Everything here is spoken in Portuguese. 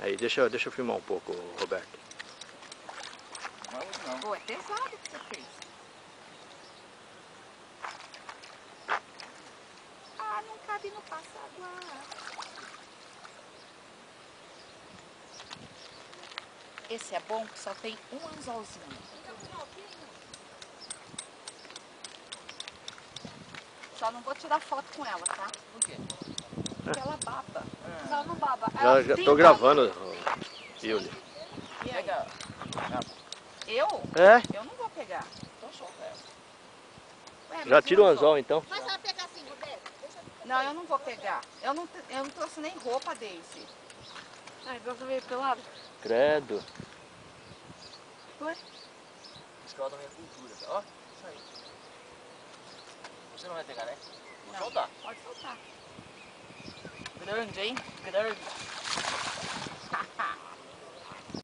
Aí, deixa eu filmar um pouco, Roberto. Não. Pô, é pesado o que você fez. Ah, não cabe no passaguá. Esse é bom que só tem um anzolzinho. Só não vou tirar foto com ela, tá? Por quê? Porque ela baba. Não, não baba. Já Sim, tô baba. gravando, Yuli. E aí? Pega. Eu? É? Eu não vou pegar. Então solta ela. Ué, mas Já tira o e anzol então. Faz ela pegar assim, Roberto. Não, eu não vou pegar. Eu não trouxe nem roupa, Daisy. Ah, então você veio pelado? Credo. Ué? Escola da minha cultura. Ó, isso aí. Você não vai pegar, né? Vou Não. soltar. Pode soltar. Grande, hein? Grande.